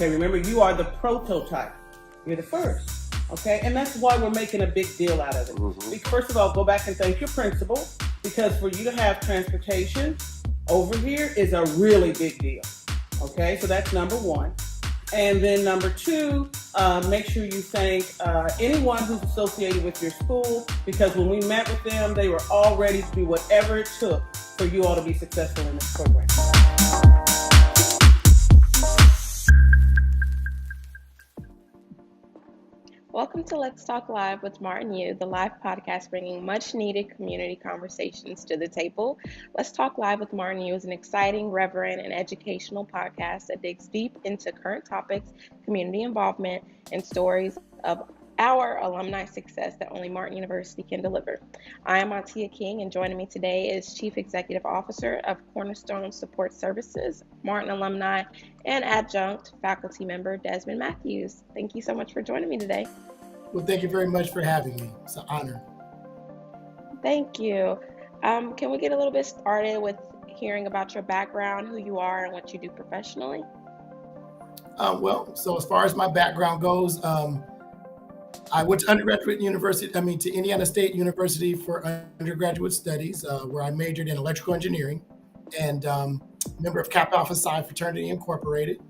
Okay, remember, you are the prototype. You're the first. Okay, and that's why we're making a big deal out of it. Mm-hmm. First of all, go back and thank your principal, because for you to have transportation over here is a really big deal. Okay, so that's number one. And then number two, make sure you thank anyone who's associated with your school, because when we met with them, they were all ready to do whatever it took for you all to be successful in this program. Welcome to Let's Talk Live with Martin Yu, the live podcast bringing much needed community conversations to the table. Let's Talk Live with Martin Yu is an exciting, reverent, and educational podcast that digs deep into current topics, community involvement, and stories of our alumni success that only Martin University can deliver. I am Atia King, and joining me today is Chief Executive Officer of Cornerstone Support Services, Martin alumni, and adjunct faculty member Desmond Mathews. Thank you so much for joining me today. Well, thank you very much for having me. It's an honor. Thank you. Can we get a little bit started with hearing about your background, who you are, and what you do professionally? So as far as my background goes, I went to to Indiana State University for undergraduate studies, where I majored in electrical engineering and member of Kappa Alpha Psi Fraternity Incorporated.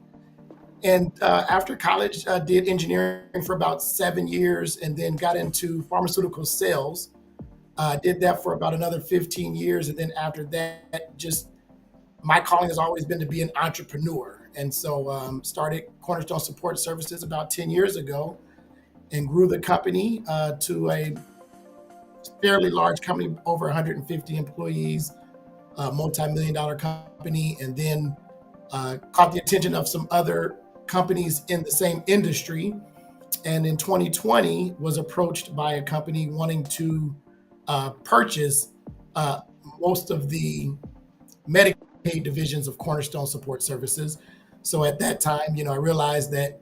And after college, I did engineering for about 7 years and then got into pharmaceutical sales. Did that for about another 15 years. And then after that, my calling has always been to be an entrepreneur. And so started Cornerstone Support Services about 10 years ago and grew the company to a fairly large company, over 150 employees, multi-million-dollar company, and then caught the attention of some other companies in the same industry. And in 2020 was approached by a company wanting to purchase most of the Medicaid divisions of Cornerstone Support Services. So at that time, I realized that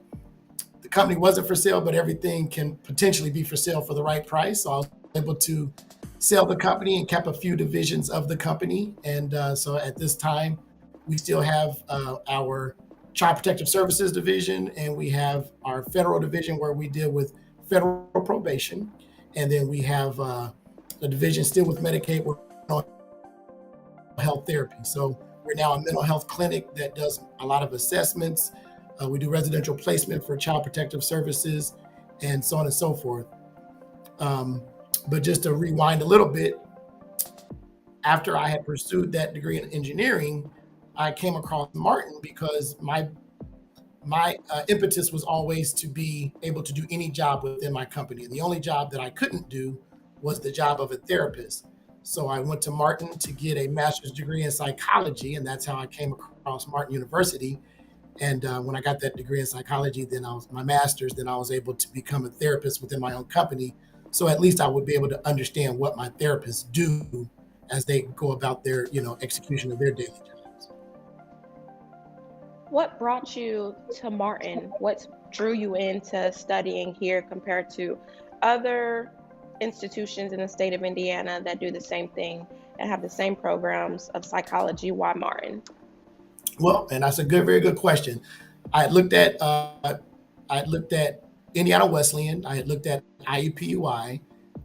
the company wasn't for sale, but everything can potentially be for sale for the right price. So I was able to sell the company and kept a few divisions of the company. And so at this time, we still have our Child Protective Services division, and we have our federal division where we deal with federal probation. And then we have a division still with Medicaid, with mental health therapy. So we're now a mental health clinic that does a lot of assessments. We do residential placement for Child Protective Services and so on and so forth. But just to rewind a little bit, after I had pursued that degree in engineering, I came across Martin because my impetus was always to be able to do any job within my company. And the only job that I couldn't do was the job of a therapist. So I went to Martin to get a master's degree in psychology, and that's how I came across Martin University. And when I got that degree in psychology, then I was able to become a therapist within my own company. So at least I would be able to understand what my therapists do as they go about their, execution of their daily jobs. What brought you to Martin? What drew you into studying here compared to other institutions in the state of Indiana that do the same thing and have the same programs of psychology? Why Martin? Well, and that's a very good question. I had looked at Indiana Wesleyan. I had looked at IUPUI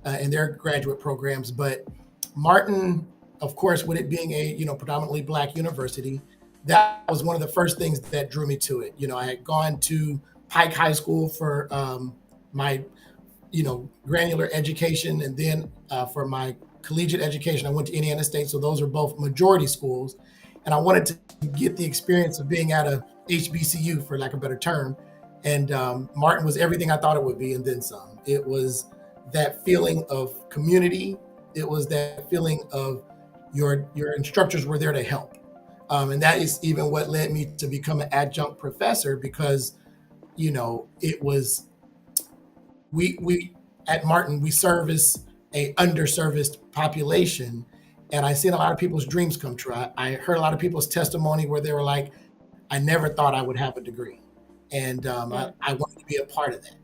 and their graduate programs, but Martin, of course, with it being a predominantly Black university, that was one of the first things that drew me to it. I had gone to Pike High School for my granular education, and then for my collegiate education, I went to Indiana State. So those are both majority schools. And I wanted to get the experience of being at a HBCU, for lack of a better term. And Martin was everything I thought it would be, and then some. It was that feeling of community. It was that feeling of your instructors were there to help. And that is even what led me to become an adjunct professor, because, it was, we at Martin, we service a underserviced population. And I seen a lot of people's dreams come true. I heard a lot of people's testimony where they were like, I never thought I would have a degree. And I wanted to be a part of that.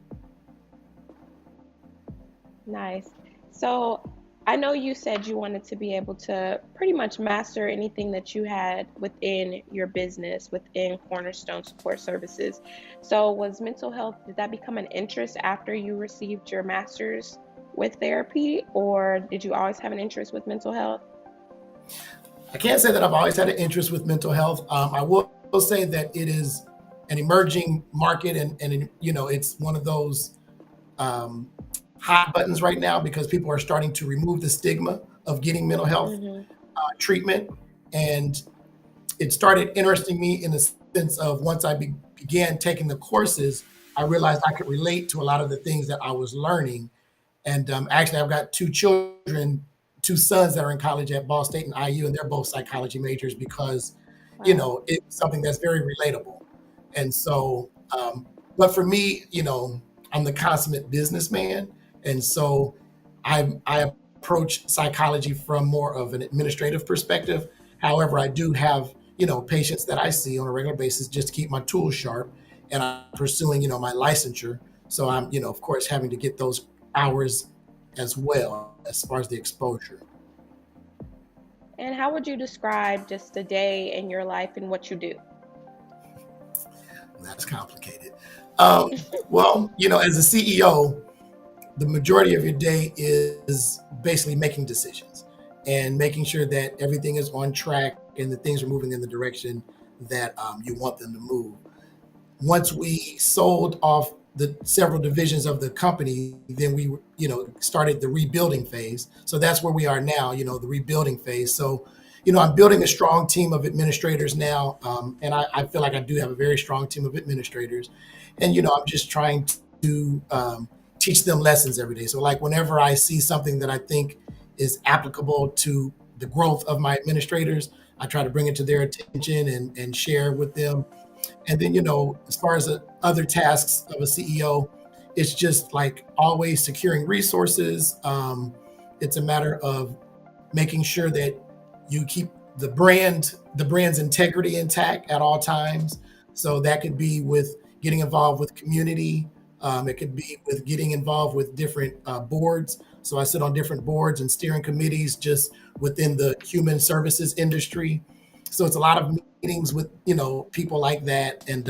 Nice. So I know you said you wanted to be able to pretty much master anything that you had within your business, within Cornerstone Support Services. So, was mental health, did that become an interest after you received your master's with therapy, or did you always have an interest with mental health? I can't say that I've always had an interest with mental health. I will say that it is an emerging market, and it's one of those um, hot buttons right now because people are starting to remove the stigma of getting mental health Hmm. treatment. And it started interesting me in the sense of once I began taking the courses, I realized I could relate to a lot of the things that I was learning. And actually, I've got two children, two sons that are in college at Ball State and IU, and they're both psychology majors because, Wow. it's something that's very relatable. And so, but for me, I'm the consummate businessman. And so I approach psychology from more of an administrative perspective. However, I do have, patients that I see on a regular basis just to keep my tools sharp. And I'm pursuing, my licensure. So I'm, of course, having to get those hours as well as far as the exposure. And how would you describe just a day in your life and what you do? That's complicated. Well, as a CEO, the majority of your day is basically making decisions and making sure that everything is on track and that things are moving in the direction that you want them to move. Once we sold off the several divisions of the company, then we, started the rebuilding phase. So that's where we are now, the rebuilding phase. So, I'm building a strong team of administrators now. And I feel like I do have a very strong team of administrators. And, I'm just trying to teach them lessons every day. So like whenever I see something that I think is applicable to the growth of my administrators, I try to bring it to their attention and share with them. And then, as far as the other tasks of a CEO, it's just like always securing resources. It's a matter of making sure that you keep the brand's integrity intact at all times. So that could be with getting involved with community. It could be with getting involved with different boards. So I sit on different boards and steering committees just within the human services industry. So it's a lot of meetings with people like that, and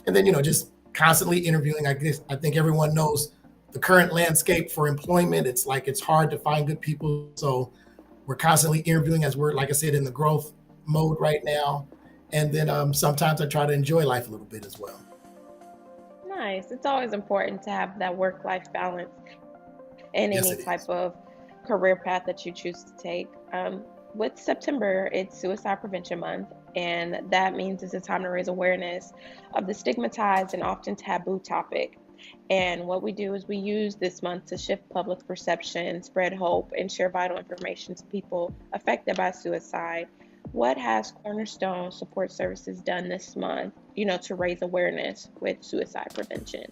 then just constantly interviewing. I think everyone knows the current landscape for employment. It's like it's hard to find good people. So we're constantly interviewing as we're, like I said, in the growth mode right now. And then sometimes I try to enjoy life a little bit as well. Nice. It's always important to have that work-life balance in Yes, any it type is. of career path that you choose to take. With September, it's Suicide Prevention Month, and that means it's a time to raise awareness of the stigmatized and often taboo topic. And what we do is we use this month to shift public perception, spread hope, and share vital information to people affected by suicide. What has Cornerstone Support Services done this month, to raise awareness with suicide prevention?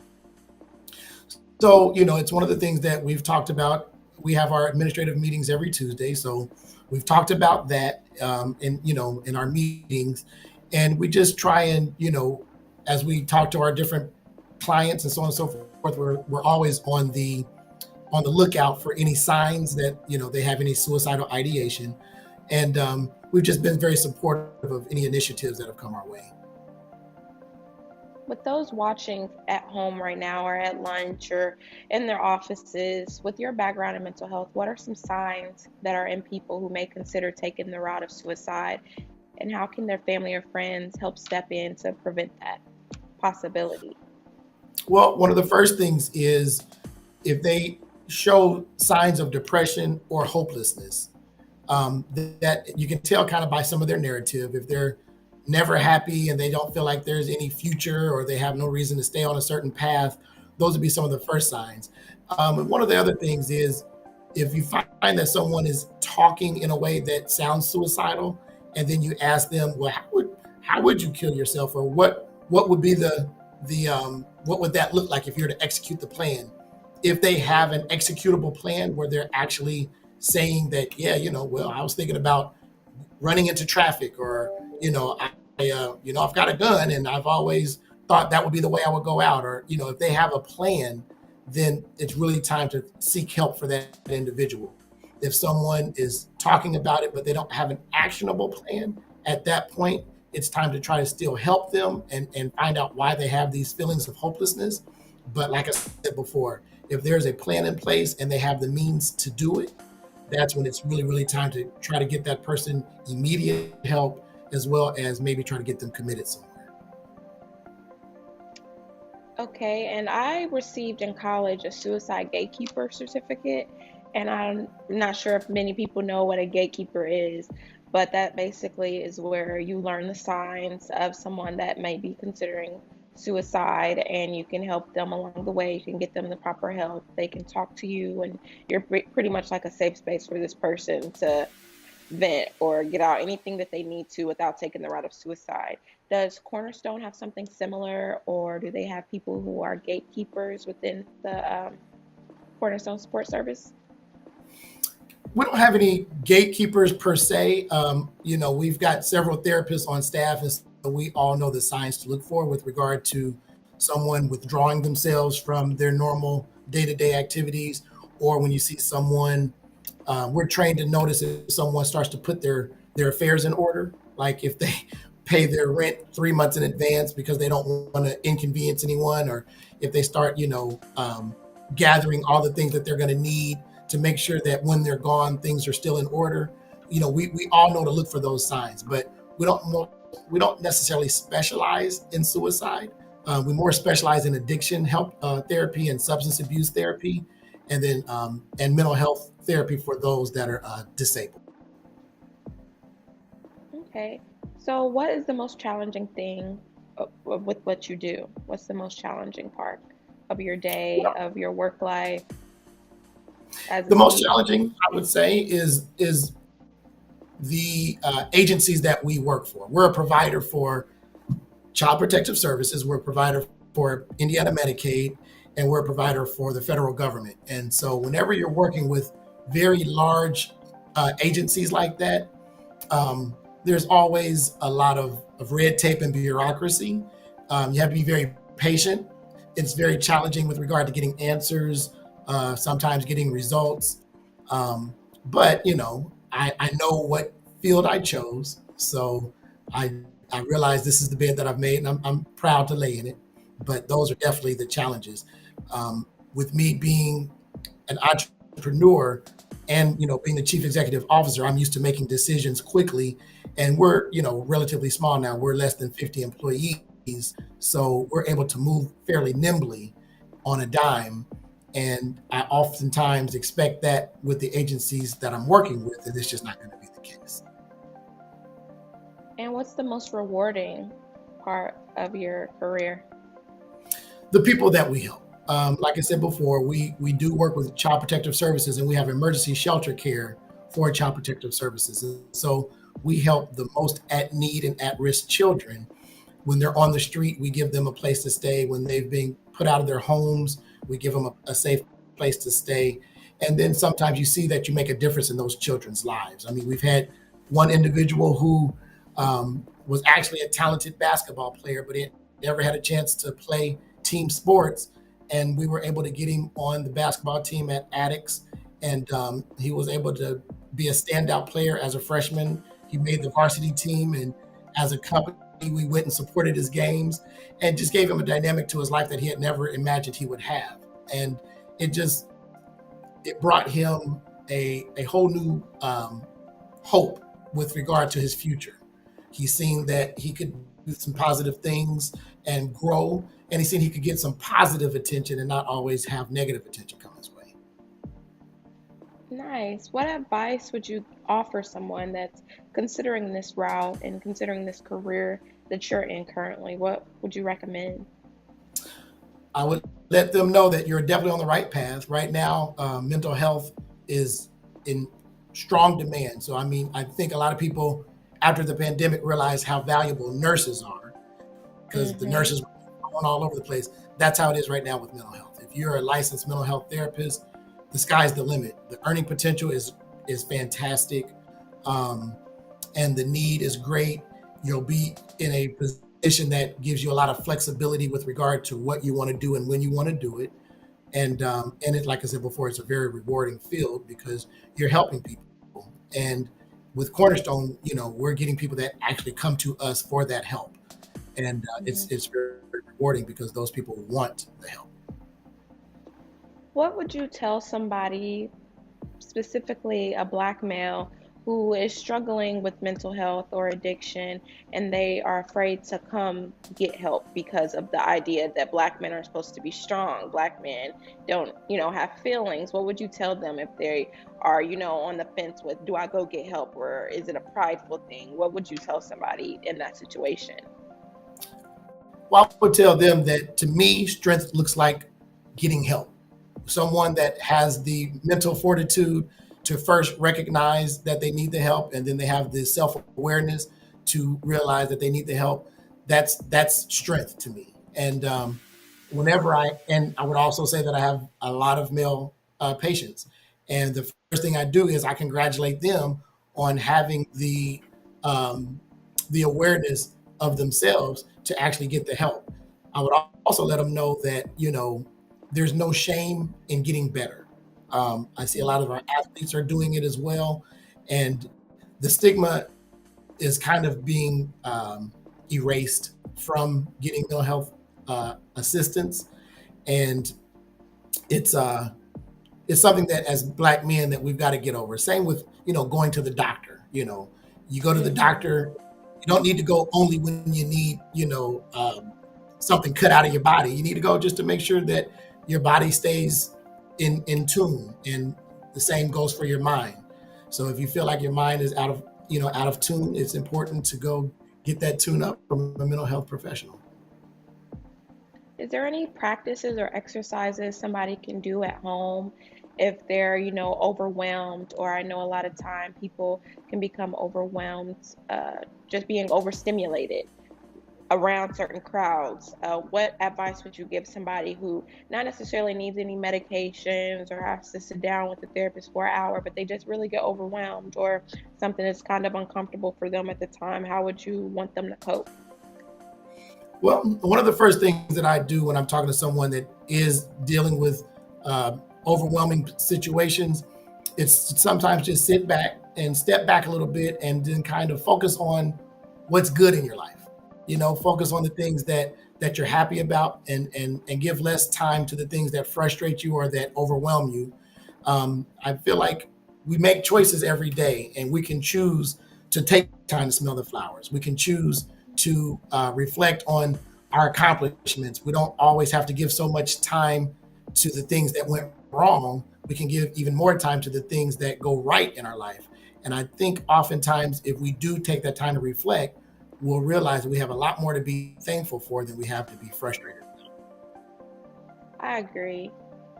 So, it's one of the things that we've talked about. We have our administrative meetings every Tuesday. So we've talked about that in our meetings. And we just try and, as we talk to our different clients and so on and so forth, we're always on the lookout for any signs that, they have any suicidal ideation. And we've just been very supportive of any initiatives that have come our way. With those watching at home right now or at lunch or in their offices, with your background in mental health, what are some signs that are in people who may consider taking the route of suicide? And how can their family or friends help step in to prevent that possibility? Well, one of the first things is if they show signs of depression or hopelessness, that you can tell kind of by some of their narrative. If they're never happy and they don't feel like there's any future or they have no reason to stay on a certain path, those would be some of the first signs. And one of the other things is if you find that someone is talking in a way that sounds suicidal, and then you ask them, well, how would you kill yourself, or what would be the what would that look like if you were to execute the plan? If they have an executable plan where they're actually saying that, yeah, well, I was thinking about running into traffic, or I've got a gun and I've always thought that would be the way I would go out, or if they have a plan, then it's really time to seek help for that individual. If someone is talking about it, but they don't have an actionable plan, at that point, it's time to try to still help them and find out why they have these feelings of hopelessness. But like I said before, if there's a plan in place and they have the means to do it, that's when it's really, really time to try to get that person immediate help, as well as maybe try to get them committed somewhere. Okay, and I received in college a suicide gatekeeper certificate, and I'm not sure if many people know what a gatekeeper is, but that basically is where you learn the signs of someone that may be considering suicide, and you can help them along the way. You can get them the proper help. They can talk to you, and you're pretty much like a safe space for this person to vent or get out anything that they need to without taking the route of suicide. Does Cornerstone have something similar, or do they have people who are gatekeepers within the Cornerstone Support Service? We don't have any gatekeepers per se. We've got several therapists on staff, and so we all know the signs to look for with regard to someone withdrawing themselves from their normal day-to-day activities, or when you see someone, we're trained to notice if someone starts to put their affairs in order, like if they pay their rent 3 months in advance because they don't want to inconvenience anyone, or if they start, gathering all the things that they're going to need to make sure that when they're gone, things are still in order. We all know to look for those signs, but we don't necessarily specialize in suicide. We more specialize in addiction help therapy and substance abuse therapy, and then and mental health therapy for those that are disabled. Okay. So, what is the most challenging thing with what you do? What's the most challenging part of your day, of your work life as a The most lead? challenging, I would say, is the agencies that we work for. We're a provider for Child Protective Services. We're a provider for Indiana Medicaid, and we're a provider for the federal government. And so, whenever you're working with very large agencies like that, there's always a lot of red tape and bureaucracy. You have to be very patient. It's very challenging with regard to getting answers, sometimes getting results. But I know what field I chose, so I realize this is the bed that I've made, and I'm proud to lay in it. But those are definitely the challenges. With me being an entrepreneur and being the chief executive officer, I'm used to making decisions quickly, and we're relatively small now. We're less than 50 employees, so we're able to move fairly nimbly on a dime. And I oftentimes expect that with the agencies that I'm working with, and it's just not going to be the case. And what's the most rewarding part of your career? The people that we help. Like I said before, we do work with Child Protective Services, and we have emergency shelter care for Child Protective Services. And so we help the most at need and at risk children. When they're on the street, we give them a place to stay. When they've been put out of their homes, we give them a safe place to stay. And then sometimes you see that you make a difference in those children's lives. I mean, we've had one individual who was actually a talented basketball player, but he never had a chance to play team sports. And we were able to get him on the basketball team at Addicts. And he was able to be a standout player as a freshman. He made the varsity team. And as a company, we went and supported his games and just gave him a dynamic to his life that he had never imagined he would have. And it brought him a whole new hope with regard to his future. He's seen that he could do some positive things and grow, and he's seen he could get some positive attention and not always have negative attention come his way. Nice. What advice would you offer someone that's considering this route and considering this career that you're in currently? What would you recommend? I would let them know that you're definitely on the right path. Right now, mental health is in strong demand. So, I mean, I think a lot of people after the pandemic realized how valuable nurses are because the Mm-hmm. nurses were going all over the place. That's how it is right now with mental health. If you're a licensed mental health therapist, the sky's the limit. The earning potential is fantastic, and the need is great. You'll be in a position that gives you a lot of flexibility with regard to what you want to do and when you want to do it. And it, like I said before, it's a very rewarding field because you're helping people. And with Cornerstone, we're getting people that actually come to us for that help, and it's very rewarding because those people want the help. What would you tell somebody, specifically a Black male, who is struggling with mental health or addiction and they are afraid to come get help because of the idea that Black men are supposed to be strong? Black men don't, have feelings. What would you tell them if they are, on the fence with, do I go get help, or is it a prideful thing? What would you tell somebody in that situation? Well, I would tell them that, to me, strength looks like getting help. Someone that has the mental fortitude to first recognize that they need the help, and then they have the self-awareness to realize that they need the help. That's strength to me. And I would also say that I have a lot of male patients, and the first thing I do is I congratulate them on having the awareness of themselves to actually get the help. I would also let them know that there's no shame in getting better. I see a lot of our athletes are doing it as well, and the stigma is kind of being erased from getting mental health assistance, and it's something that, as Black men, that we've got to get over. Same with going to the doctor. You go to the doctor. You don't need to go only when you need something cut out of your body. You need to go just to make sure that your body stays in tune, and the same goes for your mind. So if you feel like your mind is out of tune, it's important to go get that tune up from a mental health professional. Is there any practices or exercises somebody can do at home if they're, overwhelmed? Or I know a lot of time people can become overwhelmed, just being overstimulated around certain crowds. What advice would you give somebody who not necessarily needs any medications or has to sit down with a therapist for an hour, but they just really get overwhelmed, or something that's kind of uncomfortable for them at the time? How would you want them to cope? Well, one of the first things that I do when I'm talking to someone that is dealing with overwhelming situations, it's sometimes just sit back and step back a little bit, and then kind of focus on what's good in your life. Focus on the things that you're happy about, and give less time to the things that frustrate you or that overwhelm you. I feel like we make choices every day, and we can choose to take time to smell the flowers. We can choose to reflect on our accomplishments. We don't always have to give so much time to the things that went wrong. We can give even more time to the things that go right in our life. And I think oftentimes, if we do take that time to reflect, we'll realize that we have a lot more to be thankful for than we have to be frustrated about. I agree.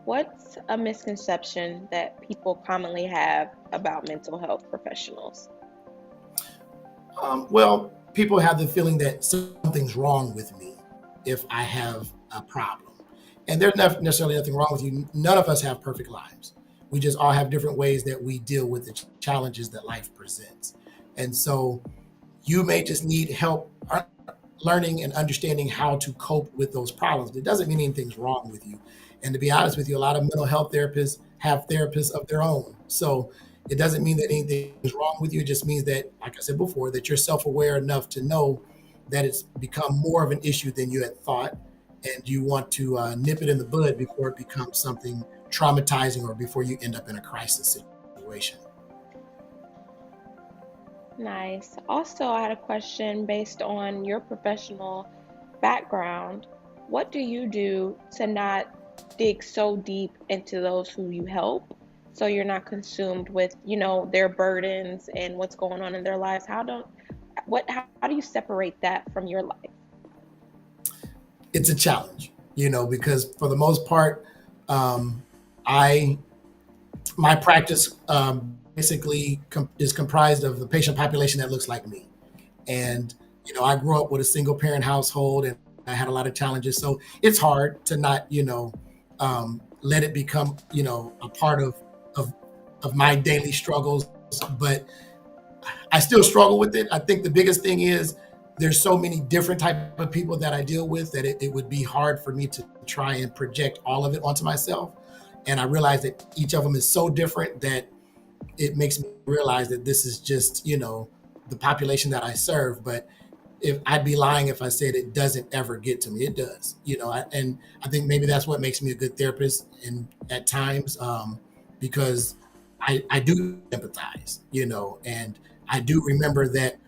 What's a misconception that people commonly have about mental health professionals? Well, people have the feeling that something's wrong with me if I have a problem. And there's not necessarily nothing wrong with you. None of us have perfect lives. We just all have different ways that we deal with the challenges that life presents. And so you may just need help learning and understanding how to cope with those problems. It doesn't mean anything's wrong with you. And to be honest with you, a lot of mental health therapists have therapists of their own. So it doesn't mean that anything is wrong with you. It just means that, like I said before, that you're self-aware enough to know that it's become more of an issue than you had thought, and you want to nip it in the bud before it becomes something traumatizing, or before you end up in a crisis situation. Nice. Also, I had a question based on your professional background. What do you do to not dig so deep into those who you help, so you're not consumed with, their burdens and what's going on in their lives? How do you separate that from your life? It's a challenge, because for the most part, my practice basically is comprised of a patient population that looks like me. And, I grew up with a single parent household, and I had a lot of challenges. So it's hard to not, let it become, a part of my daily struggles. But I still struggle with it. I think the biggest thing is there's so many different type of people that I deal with that it would be hard for me to try and project all of it onto myself. And I realize that each of them is so different that it makes me realize that this is just, the population that I serve. But if I'd be lying if I said it doesn't ever get to me, it does, and I think maybe that's what makes me a good therapist. And at times, because I do empathize, and I do remember that,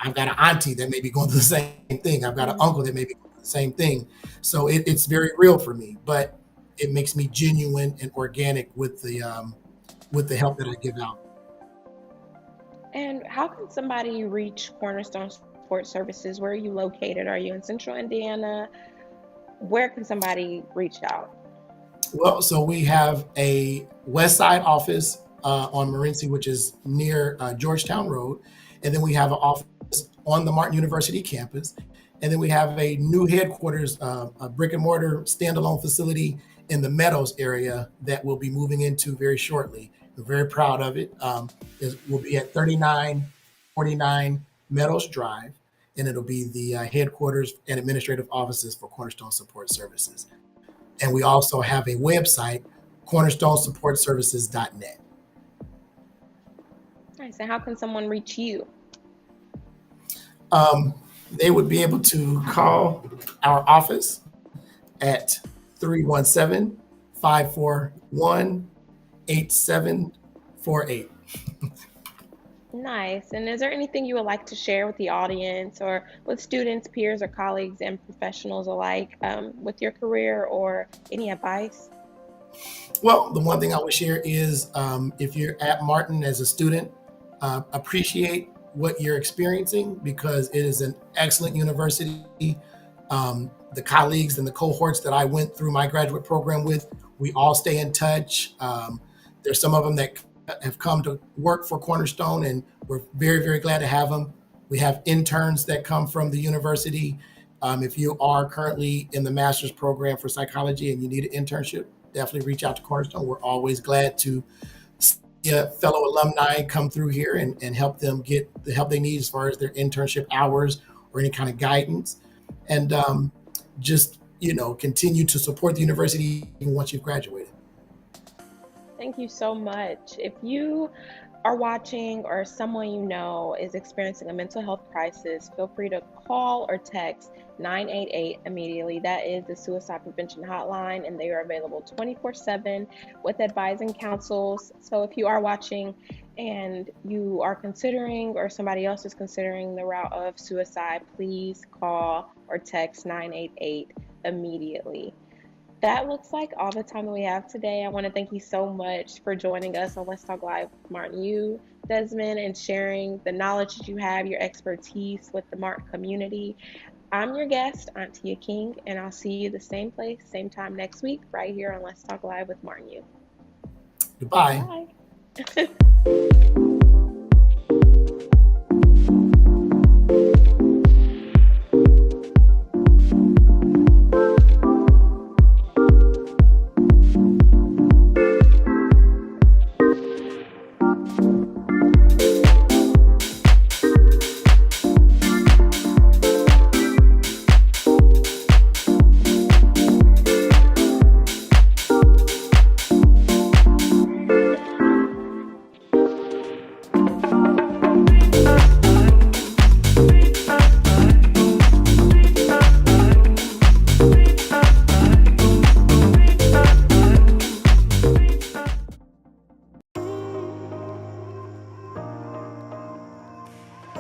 I've got an auntie that may be going through the same thing. I've got an uncle that may be going through the same thing. So it's very real for me, but it makes me genuine and organic with the help that I give out. And how can somebody reach Cornerstone Support Services? Where are you located? Are you in Central Indiana? Where can somebody reach out? Well, so we have a West Side office on Morenci, which is near Georgetown Road. And then we have an office on the Martin University campus. And then we have a new headquarters, a brick and mortar standalone facility in the Meadows area that we'll be moving into very shortly. We're very proud of it. We'll be at 3949 Meadows Drive, and it'll be the headquarters and administrative offices for Cornerstone Support Services. And we also have a website, cornerstonesupportservices.net. Nice. And how can someone reach you? They would be able to call our office at 317-541-8748. Nice. And is there anything you would like to share with the audience or with students, peers, or colleagues and professionals alike with your career, or any advice? Well, the one thing I would share is if you're at Martin as a student, appreciate what you're experiencing, because it is an excellent university. The colleagues and the cohorts that I went through my graduate program with, we all stay in touch. There's some of them that have come to work for Cornerstone, and we're very, very glad to have them. We have interns that come from the university. If you are currently in the master's program for psychology and you need an internship, definitely reach out to Cornerstone. We're always glad to see fellow alumni come through here and help them get the help they need as far as their internship hours or any kind of guidance. And just, continue to support the university even once you've graduated. Thank you so much. If you are watching or someone you know is experiencing a mental health crisis, feel free to call or text 988 immediately. That is the suicide prevention hotline, and they are available 24/7 with advice and counsels. So if you are watching and you are considering, or somebody else is considering the route of suicide, please call or text 988 immediately. That looks like all the time that we have today. I want to thank you so much for joining us on Let's Talk Live with Martin U, Desmond, and sharing the knowledge that you have, your expertise with the Martin community. I'm your guest, Auntie King, and I'll see you the same place, same time next week, right here on Let's Talk Live with Martin U. Goodbye. Bye.